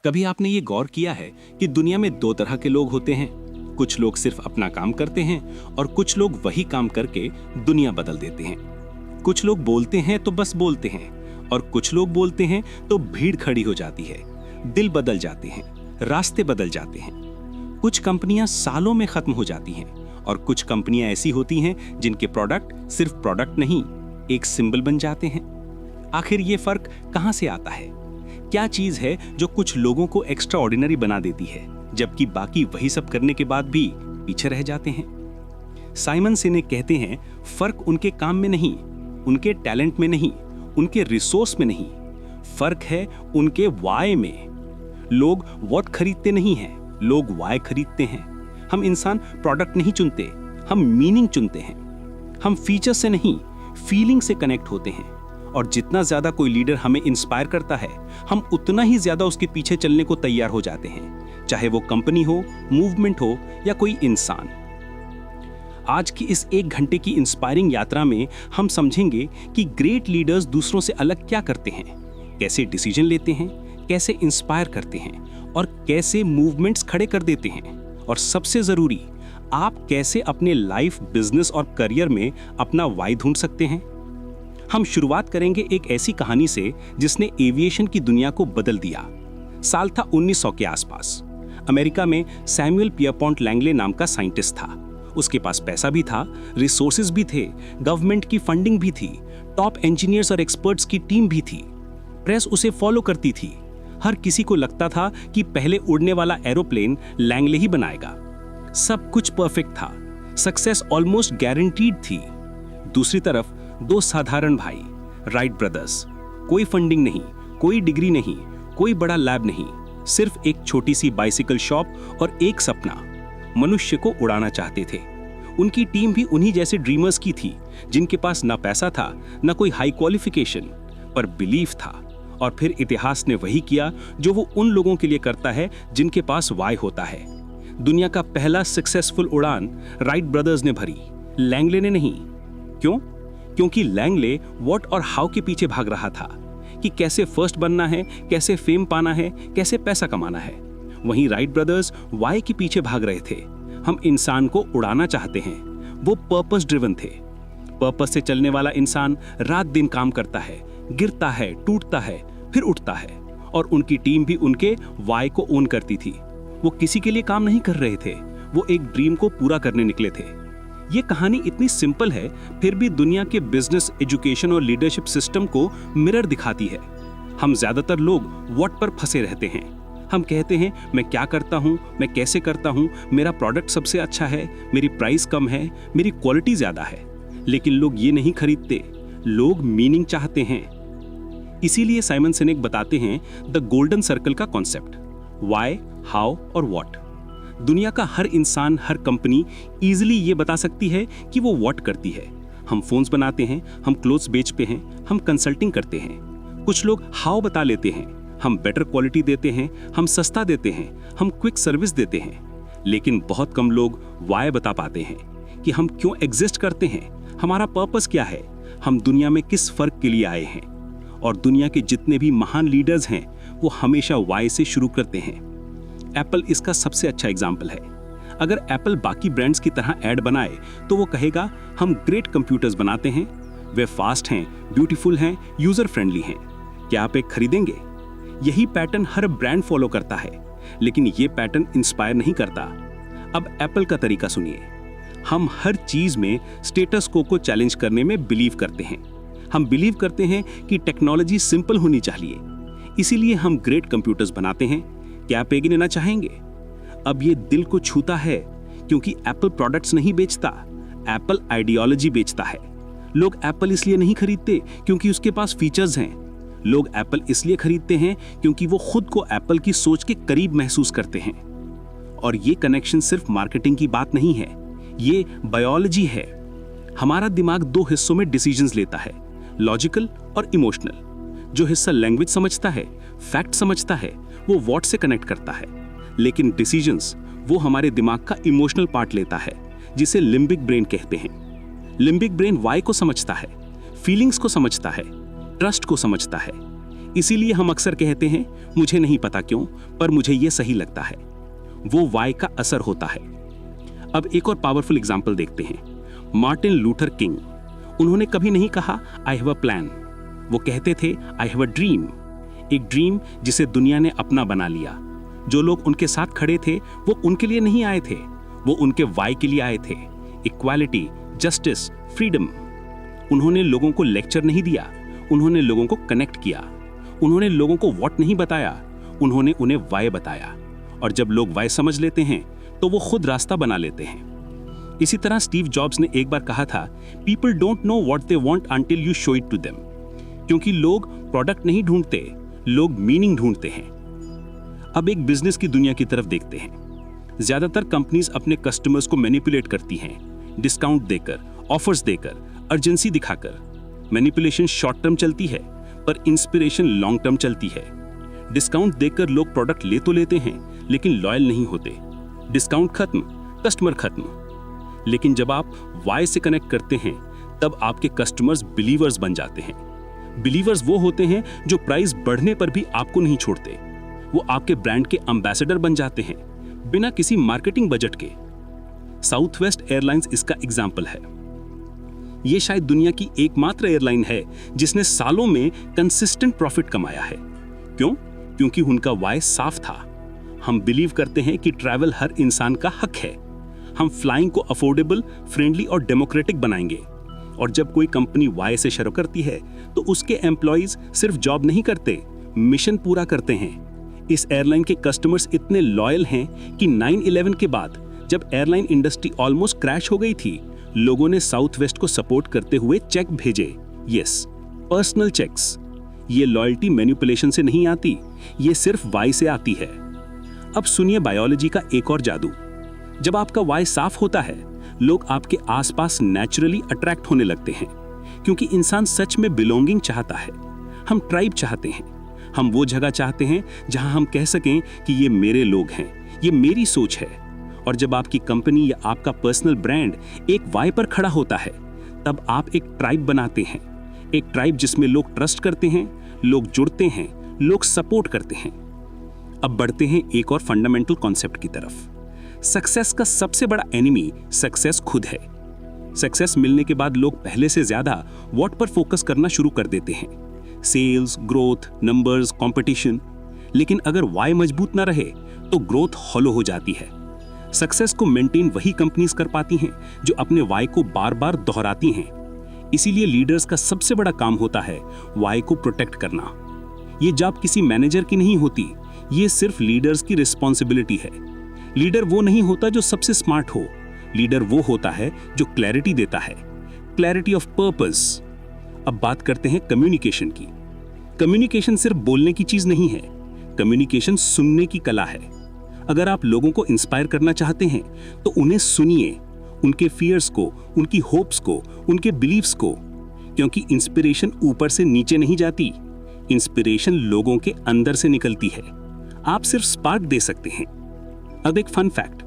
कभी आपने ये गौर किया है कि दुनिया में दो तरह के लोग होते हैं? कुछ लोग सिर्फ अपना काम करते हैं और कुछ लोग वही काम करके दुनिया बदल देते हैं। कुछ लोग बोलते हैं तो बस बोलते हैं और कुछ लोग बोलते हैं तो भीड़ खड़ी हो जाती है, दिल बदल जाते हैं, रास्ते बदल जाते हैं। कुछ कंपनियां सालों में खत्म हो जाती हैं और कुछ कंपनियां ऐसी होती हैं जिनके प्रोडक्ट सिर्फ प्रोडक्ट नहीं, एक सिंबल बन जाते हैं। आखिर ये फर्क कहां से आता है? क्या चीज है जो कुछ लोगों को एक्स्ट्रा ऑर्डिनरी बना देती है जबकि बाकी वही सब करने के बाद भी पीछे रह जाते हैं? साइमन सिनेक कहते हैं, फर्क उनके काम में नहीं, उनके टैलेंट में नहीं, उनके रिसोर्स में नहीं, फर्क है उनके वाई में। लोग व्हाट खरीदते नहीं हैं, लोग वाई खरीदते हैं। हम इंसान प्रोडक्ट नहीं चुनते, हम मीनिंग चुनते हैं। हम फीचर से नहीं, फीलिंग से कनेक्ट होते हैं। और जितना ज्यादा कोई लीडर हमें इंस्पायर करता है, हम उतना ही ज्यादा उसके पीछे चलने को तैयार हो जाते हैं, चाहे वो कंपनी हो, मूवमेंट हो या कोई इंसान। आज की इस 1 घंटे की इंस्पायरिंग यात्रा में हम समझेंगे कि ग्रेट लीडर्स दूसरों से अलग क्या करते हैं, कैसे डिसीजन लेते हैं, कैसे इंस्पायर करते हैं और कैसे मूवमेंट्स खड़े कर देते हैं। और सबसे जरूरी, आप कैसे अपने लाइफ, बिजनेस और करियर में अपना वाई ढूंढ सकते हैं। हम शुरुआत करेंगे एक ऐसी कहानी से जिसने एविएशन की दुनिया को बदल दिया। साल था 1900 के आसपास। अमेरिका में सैमुअल पियरपॉन्ट लैंगले नाम का साइंटिस्ट था। उसके पास पैसा भी था, रिसोर्सेज भी थे, गवर्नमेंट की फंडिंग भी थी, टॉप इंजीनियर्स और एक्सपर्ट्स की टीम भी थी। प्रेस उसे फॉलो करती थी। हर किसी को लगता था कि पहले उड़ने वाला एरोप्लेन लैंगले ही बनाएगा। सब कुछ परफेक्ट था, सक्सेस ऑलमोस्ट गारंटीड थी। दूसरी तरफ 2 साधारण भाई, राइट ब्रदर्स। कोई फंडिंग नहीं, कोई डिग्री नहीं, कोई बड़ा लैब नहीं, सिर्फ एक छोटी सी बाइसिकल शॉप और एक सपना, मनुष्य को उड़ाना चाहते थे। उनकी टीम भी उन्हीं जैसे ड्रीमर्स की थी, जिनके पास ना पैसा था, ना कोई हाई क्वालिफिकेशन, पर बिलीफ था। और फिर इतिहास ने वही किया जो वो उन लोगों के लिए करता है जिनके पास वाई होता है। दुनिया का पहला सक्सेसफुल उड़ान राइट ब्रदर्स ने भरी, लैंगले ने नहीं। क्यों? क्योंकि लैंगले व्हाट और हाउ के पीछे भाग रहा था कि कैसे फर्स्ट बनना है, कैसे फेम पाना है, कैसे पैसा कमाना है। वहीं राइट ब्रदर्स वाई के पीछे भाग रहे थे। हम इंसान को उड़ाना चाहते हैं। वो पर्पस ड्रिवन थे। पर्पस से चलने वाला इंसान रात दिन काम करता है, गिरता है, टूटता है, फिर उठता है। और उनकी टीम भी उनके वाई को ओन करती थी। वो किसी के लिए काम नहीं कर रहे थे, वो एक ड्रीम को पूरा करने निकले थे। ये कहानी इतनी सिंपल है, फिर भी दुनिया के बिजनेस, एजुकेशन और लीडरशिप सिस्टम को मिरर दिखाती है। हम ज्यादातर लोग व्हाट पर फंसे रहते हैं। हम कहते हैं, मैं क्या करता हूँ, मैं कैसे करता हूँ, मेरा प्रोडक्ट सबसे अच्छा है, मेरी प्राइस कम है, मेरी क्वालिटी ज्यादा है। लेकिन लोग ये नहीं खरीदते, लोग मीनिंग चाहते हैं। इसीलिए साइमन सिनेक बताते हैं द गोल्डन सर्कल का कॉन्सेप्ट, वाई, हाउ और व्हाट। दुनिया का हर इंसान, हर कंपनी इजीली ये बता सकती है कि वो व्हाट करती है। हम फोन्स बनाते हैं, हम क्लोथ्स बेचते हैं, हम कंसल्टिंग करते हैं। कुछ लोग हाउ बता लेते हैं, हम बेटर क्वालिटी देते हैं, हम सस्ता देते हैं, हम क्विक सर्विस देते हैं। लेकिन बहुत कम लोग वाई बता पाते हैं कि हम क्यों एग्जिस्ट करते हैं, हमारा पर्पस क्या है, हम दुनिया में किस फर्क के लिए आए हैं। और दुनिया के जितने भी महान लीडर्स हैं, वो हमेशा वाई से शुरू करते हैं। एप्पल इसका सबसे अच्छा एग्जाम्पल है। अगर एप्पल बाकी ब्रांड्स की तरह ऐड बनाए तो वो कहेगा, हम ग्रेट कंप्यूटर्स बनाते हैं, वे फास्ट हैं, ब्यूटीफुल हैं, यूजर फ्रेंडली हैं। क्या आप एक खरीदेंगे? यही पैटर्न हर ब्रांड फॉलो करता है, लेकिन ये पैटर्न इंस्पायर नहीं करता। अब एप्पल का तरीका सुनिए। हम हर चीज में स्टेटस को चैलेंज करने में बिलीव करते हैं। हम बिलीव करते हैं कि टेक्नोलॉजी सिंपल होनी चाहिए, इसीलिए हम ग्रेट कंप्यूटर्स बनाते हैं। क्या आप एक लेना चाहेंगे? अब ये दिल को छूता है, क्योंकि एप्पल प्रोडक्ट्स नहीं बेचता, एप्पल आइडियोलॉजी बेचता है। लोग एप्पल इसलिए नहीं खरीदते क्योंकि उसके पास फीचर्स हैं। लोग एप्पल इसलिए खरीदते हैं क्योंकि वो खुद को एप्पल की सोच के करीब महसूस करते हैं। और ये कनेक्शन सिर्फ मार्केटिंग की बात नहीं है, ये बायोलॉजी है। हमारा दिमाग 2 हिस्सों में डिसीजंस लेता है, लॉजिकल और इमोशनल। जो हिस्सा लैंग्वेज समझता है, फैक्ट समझता है, वो व्हाट से कनेक्ट करता है। लेकिन डिसीजंस वो हमारे दिमाग का इमोशनल पार्ट लेता है, जिसे लिम्बिक ब्रेन कहते हैं। लिम्बिक ब्रेन वाई को समझता है, फीलिंग्स को समझता है, ट्रस्ट को समझता है। इसीलिए हम अक्सर कहते हैं मुझे नहीं पता क्यों, पर मुझे यह सही लगता है। वो वाई का असर होता है। अब एक और पावरफुल एग्जाम्पल देखते हैं, मार्टिन लूथर किंग। उन्होंने कभी नहीं कहा आई हैव अ प्लान, वो कहते थे आई हैव अ ड्रीम। एक ड्रीम जिसे दुनिया ने अपना बना लिया। जो लोग उनके साथ खड़े थे वो उनके लिए नहीं आए थे, वो उनके वाई के लिए आए थे। Equality, justice, freedom. उन्होंने लोगों को लेक्चर नहीं दिया, उन्होंने लोगों को कनेक्ट किया। उन्होंने लोगों को व्हाट नहीं बताया, उन्होंने उन्हें वाई बताया। और जब लोग वाई समझ लेते हैं तो वो खुद रास्ता बना लेते हैं। इसी तरह स्टीव जॉब्स ने एक बार कहा था, people don't know what they want until you show it to them. क्योंकि लोग प्रोडक्ट नहीं ढूंढते, लोग मीनिंग ढूंढते हैं। अब एक बिजनेस की दुनिया की तरफ देखते हैं। ज्यादातर कंपनीज अपने कस्टमर्स को मैनिपुलेट करती हैं, डिस्काउंट देकर, ऑफर्स देकर, अर्जेंसी दिखाकर। मैनिपुलेशन शॉर्ट टर्म चलती है, पर इंस्पिरेशन लॉन्ग टर्म चलती है। डिस्काउंट देकर लोग प्रोडक्ट ले तो लेते हैं, लेकिन लॉयल नहीं होते। डिस्काउंट खत्म, कस्टमर खत्म। लेकिन जब आप वाई से कनेक्ट करते हैं, तब आपके कस्टमर्स बिलीवर्स बन जाते हैं। बिलीवर्स वो होते हैं जो प्राइस बढ़ने पर भी आपको नहीं छोड़ते। वो आपके ब्रांड के एम्बेसडर बन जाते हैं, बिना किसी मार्केटिंग बजट के। साउथवेस्ट एयरलाइंस इसका एग्जाम्पल है। ये शायद दुनिया की एकमात्र एयरलाइन है जिसने सालों में कंसिस्टेंट प्रॉफिट कमाया है। क्यों? क्योंकि उनका वाई साफ था। हम बिलीव करते हैं कि ट्रैवल हर इंसान का हक है। हम फ्लाइंग को अफोर्डेबल, फ्रेंडली और डेमोक्रेटिक बनाएंगे। और जब कोई कंपनी वाई से शुरू करती है तो उसके एम्प्लॉइज सिर्फ जॉब नहीं करते, मिशन पूरा करते हैं। इस एयरलाइन के कस्टमर्स इतने लॉयल हैं कि 9/11 के बाद जब एयरलाइन इंडस्ट्री ऑलमोस्ट क्रैश हो गई थी, लोगों ने साउथ वेस्ट को सपोर्ट करते हुए चेक भेजे। Yes, personal cheques. ये लॉयल्टी मैनिपुलेशन से नहीं आती, ये सिर्फ वाई से आती है। अब सुनिए बायोलॉजी का एक और जादू। जब आपका वाई साफ होता है, लोग आपके आसपास नेचुरली अट्रैक्ट होने लगते हैं, क्योंकि इंसान सच में बिलोंगिंग चाहता है। हम ट्राइब चाहते हैं, हम वो जगह चाहते हैं जहां हम कह सकें कि ये मेरे लोग हैं, ये मेरी सोच है। और जब आपकी कंपनी या आपका पर्सनल ब्रांड एक वाई पर खड़ा होता है, तब आप एक ट्राइब बनाते हैं। एक ट्राइब जिसमें लोग ट्रस्ट करते हैं, लोग जुड़ते हैं, लोग सपोर्ट करते हैं। अब बढ़ते हैं एक और फंडामेंटल कॉन्सेप्ट की तरफ। सक्सेस का सबसे बड़ा एनिमी सक्सेस खुद है। सक्सेस मिलने के बाद लोग पहले से ज्यादा व्हाट पर फोकस करना शुरू कर देते हैं, सेल्स, ग्रोथ, नंबर्स, कंपटीशन। लेकिन अगर वाई मजबूत ना रहे तो ग्रोथ हॉलो हो जाती है। सक्सेस को मेंटेन वही कंपनीज कर पाती हैं जो अपने वाई को बार बार दोहराती हैं। इसीलिए लीडर्स का सबसे बड़ा काम होता है वाई को प्रोटेक्ट करना। ये जॉब किसी मैनेजर की नहीं होती, ये सिर्फ लीडर्स की रिस्पॉन्सिबिलिटी है। लीडर वो नहीं होता जो सबसे स्मार्ट हो, लीडर वो होता है जो क्लैरिटी देता है, क्लैरिटी ऑफ पर्पस। अब बात करते हैं कम्युनिकेशन की। कम्युनिकेशन सिर्फ बोलने की चीज नहीं है, कम्युनिकेशन सुनने की कला है। अगर आप लोगों को इंस्पायर करना चाहते हैं तो उन्हें सुनिए, उनके फियर्स को, उनकी होप्स को, उनके बिलीव्स को। क्योंकि इंस्पिरेशन ऊपर से नीचे नहीं जाती, इंस्पिरेशन लोगों के अंदर से निकलती है। आप सिर्फ स्पार्क दे सकते हैं। अब एक फन फैक्ट,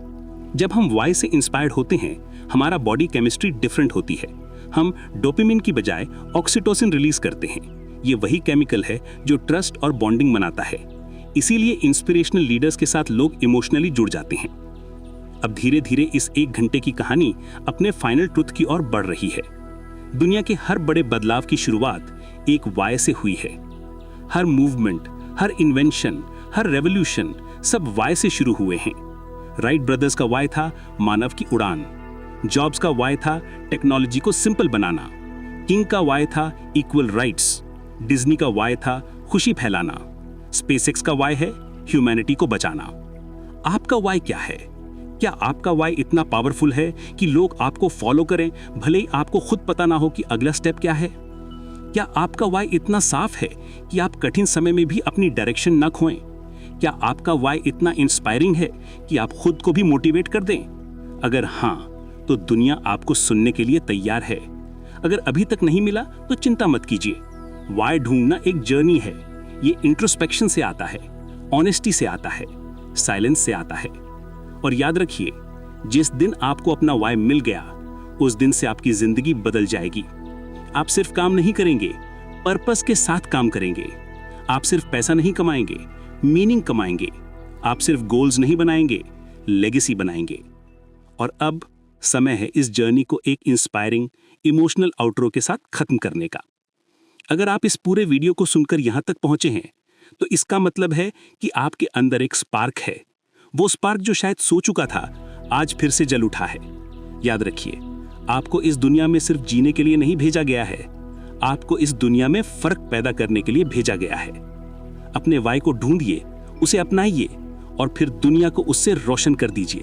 जब हम वाई से इंस्पायर्ड होते हैं, हमारा बॉडी केमिस्ट्री डिफरेंट होती है। हम डोपामिन की बजाय ऑक्सीटोसिन रिलीज करते हैं। ये वही केमिकल है जो ट्रस्ट और बॉन्डिंग बनाता है। इसीलिए इंस्पिरेशनल लीडर्स के साथ लोग इमोशनली जुड़ जाते हैं। अब धीरे धीरे इस 1 घंटे की कहानी अपने फाइनल ट्रुथ की ओर बढ़ रही है। दुनिया के हर बड़े बदलाव की शुरुआत एक वाई से हुई है। हर मूवमेंट, हर इन्वेंशन, हर रेवोल्यूशन सब वाई से शुरू हुए हैं। राइट ब्रदर्स का वाई था मानव की उड़ान, जॉब्स का वाई था टेक्नोलॉजी को सिंपल बनाना, किंग का वाई था इक्वल राइट्स, डिज्नी का वाई था खुशी फैलाना, स्पेसएक्स का वाई है ह्यूमैनिटी को बचाना। आपका वाई क्या है? क्या आपका वाई इतना पावरफुल है कि लोग आपको फॉलो करें, भले ही आपको खुद पता ना हो कि अगला स्टेप क्या है? क्या आपका वाई इतना साफ है कि आप कठिन समय में भी अपनी डायरेक्शन न खोएं? क्या आपका वाई इतना इंस्पायरिंग है कि आप खुद को भी मोटिवेट कर दें? अगर हाँ, तो दुनिया आपको सुनने के लिए तैयार है। अगर अभी तक नहीं मिला तो चिंता मत कीजिए। वाई ढूंढना एक जर्नी है। ये इंट्रोस्पेक्शन से आता है, ऑनेस्टी से आता है, साइलेंस से आता है। और याद रखिए, जिस दिन आपको अपना वाई मिल गया, उस दिन से आपकी जिंदगी बदल जाएगी। आप सिर्फ काम नहीं करेंगे, पर्पस के साथ काम करेंगे। आप सिर्फ पैसा नहीं कमाएंगे, मीनिंग कमाएंगे। आप सिर्फ गोल्स नहीं बनाएंगे, लेगेसी बनाएंगे। और अब समय है इस जर्नी को एक इंस्पायरिंग, इमोशनल आउटरो के साथ खत्म करने का। अगर आप इस पूरे वीडियो को सुनकर यहां तक पहुंचे हैं, तो इसका मतलब है कि आपके अंदर एक स्पार्क है। वो स्पार्क जो शायद सो चुका था, आज फिर से जल उठा है। याद रखिए, आपको इस दुनिया में सिर्फ जीने के लिए नहीं भेजा गया है, आपको इस दुनिया में फर्क पैदा करने के लिए भेजा गया है। अपने वाई को ढूंढिए, उसे अपनाइए और फिर दुनिया को उससे रोशन कर दीजिए।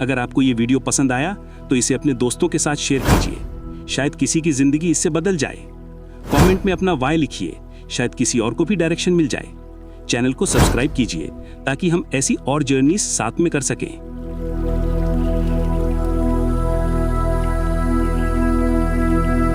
अगर आपको ये वीडियो पसंद आया तो इसे अपने दोस्तों के साथ शेयर कीजिए, शायद किसी की जिंदगी इससे बदल जाए। कमेंट में अपना वाई लिखिए, शायद किसी और को भी डायरेक्शन मिल जाए। चैनल को सब्सक्राइब कीजिए ताकि हम ऐसी और जर्नीज साथ में कर सकें।